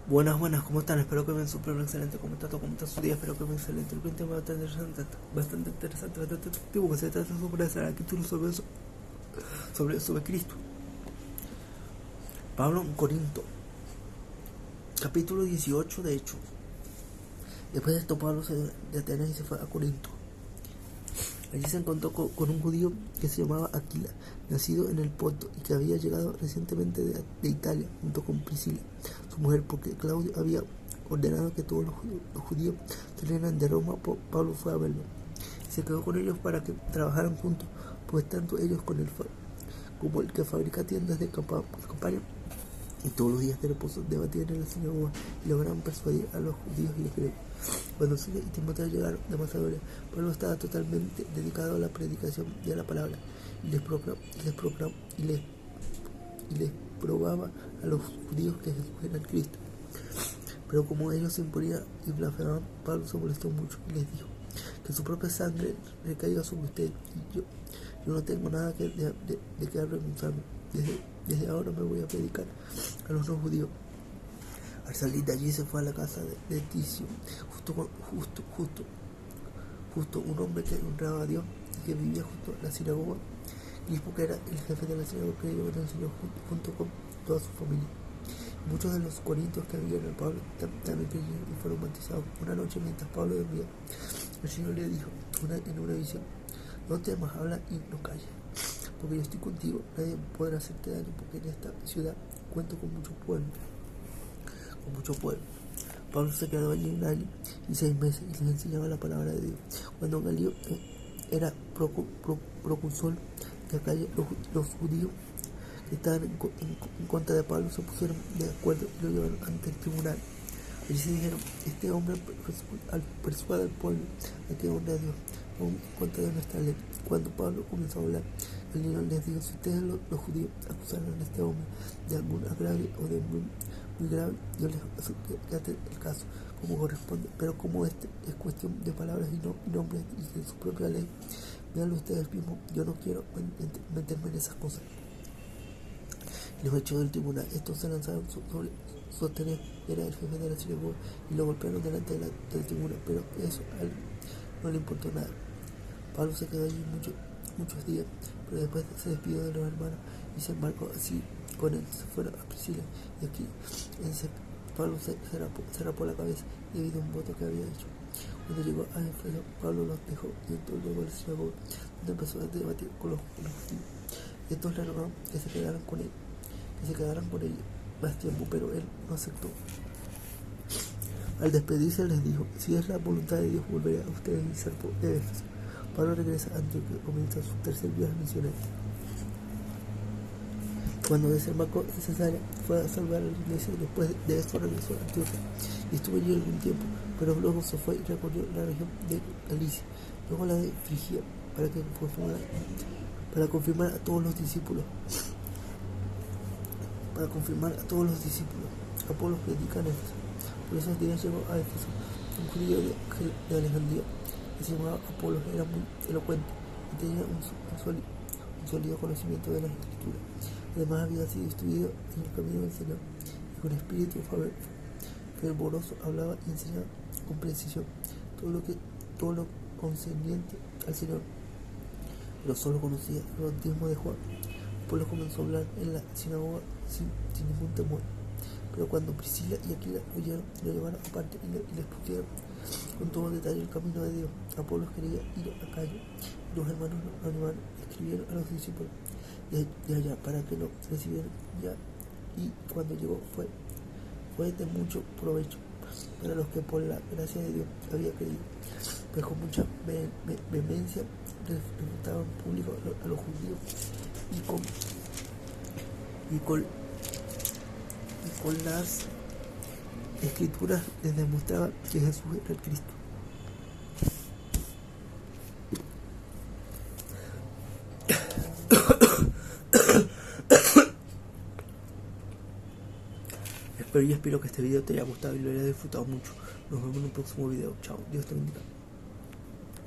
Buenas, buenas, ¿cómo están? Espero que ven súper excelente. ¿Cómo está todo? ¿Cómo está su día? Espero que ven excelente. El tema bastante interesante, bastante efectivo, que se trata sobre el capítulo sobre Cristo. Pablo en Corinto, capítulo 18 de Hechos. Después de esto, Pablo se de Atenas y se fue a Corinto. Allí se encontró con un judío que se llamaba Aquila, nacido en el Ponto y que había llegado recientemente de Italia junto con Priscila, su mujer, porque Claudio había ordenado que todos los judíos salieran de Roma. Pablo fue a verlo y se quedó con ellos para que trabajaran juntos, pues tanto ellos como el que fabrica tiendas de campaña y todos los días de reposo debatían en la sinagoga y lograron persuadir a los judíos y los griegos. Cuando Silas y Timoteo llegaron de Macedonia, Pablo estaba totalmente dedicado a la predicación de la palabra y les probaba a los judíos que Jesús era el Cristo. Pero como ellos se imponían y blasfemaban, Pablo se molestó mucho y les dijo: que su propia sangre recaiga sobre ustedes, y yo no tengo nada de que avergonzarme. Desde ahora me voy a predicar a los no judíos. Al salir de allí se fue a la casa de Ticio, justo un hombre que honraba a Dios y que vivía justo en la sinagoga. Crispo, que era el jefe de la sinagoga, creyó en el Señor junto con toda su familia. Muchos de los corintios que habían en Pablo también creyeron y fueron bautizados. Una noche, mientras Pablo dormía, el Señor le dijo en una visión: no temas, habla y no calles, porque yo estoy contigo. Nadie podrá hacerte daño, porque en esta ciudad cuento con mucho pueblo. Pablo se quedó allí 1 año y 6 meses y les enseñaba la palabra de Dios. Cuando Galio era procónsul de Acaya, los judíos que estaban en contra de Pablo se pusieron de acuerdo y lo llevaron ante el tribunal. Allí se dijeron: este hombre persuade al pueblo a que honre a Dios, aún en contra de nuestra ley. Cuando Pablo comenzó a hablar, el Señor les dijo: si ustedes los judíos acusaron a este hombre de algún agravio o de muy grave, yo les acepté el caso como corresponde, pero como este es cuestión de palabras y nombres y de su propia ley, véanlo ustedes mismos. Yo no quiero meterme en esas cosas. Los echó del tribunal. Estos se lanzaron sobre Sostener, era el jefe de la sinagoga, y lo golpearon delante del tribunal, pero eso a él no le importó nada. Pablo se quedó allí muchos días, pero después se despidió de los hermanos y se embarcó así con él. Se fueron a Priscila, y aquí Pablo se rapó la cabeza debido a un voto que había hecho. Cuando llegó a Éfeso, Pablo los dejó y entró luego a la sinagoga, donde empezó a debatir con los judíos. Estos le rogaron que se quedaran con él más tiempo, pero él no aceptó. Al despedirse les dijo: si es la voluntad de Dios, volveré a ustedes y salvo de Éfeso. Pablo regresa a Antioquía y comienza su tercer viaje misionero. Cuando desembarcó en Cesarea, fue a salvar a la iglesia y después de esto regresó a Antioquía y estuvo allí algún tiempo, pero luego se fue y recorrió la región de Galicia, luego la de Frigia, para confirmar a todos los discípulos. Apolos predica en Éfeso. Por esos días llegó a Éfeso un judío de Alejandría que se llamaba Apolos. Era muy elocuente y tenía un sólido conocimiento de las Escrituras. Además, había sido instruido en el camino del Señor y con espíritu fervoroso hablaba y enseñaba con precisión todo lo concerniente al Señor, pero solo conocía el bautismo de Juan. Apolos comenzó a hablar en la sinagoga sin ningún temor. Pero cuando Priscila y Aquila oyeron, lo llevaron aparte y les pusieron con todo detalle el camino de Dios. Apolos quería ir a Acaya, y los hermanos lo animaron, escribieron a los discípulos de allá para que lo recibieran ya, y cuando llegó fue de mucho provecho para los que por la gracia de Dios había creído, pues con mucha vehemencia refutaban en público a los judíos y con las Escrituras les demostraba que Jesús era el Cristo. Espero que este video te haya gustado y lo hayas disfrutado mucho. Nos vemos en un próximo video. Chao. Dios te bendiga.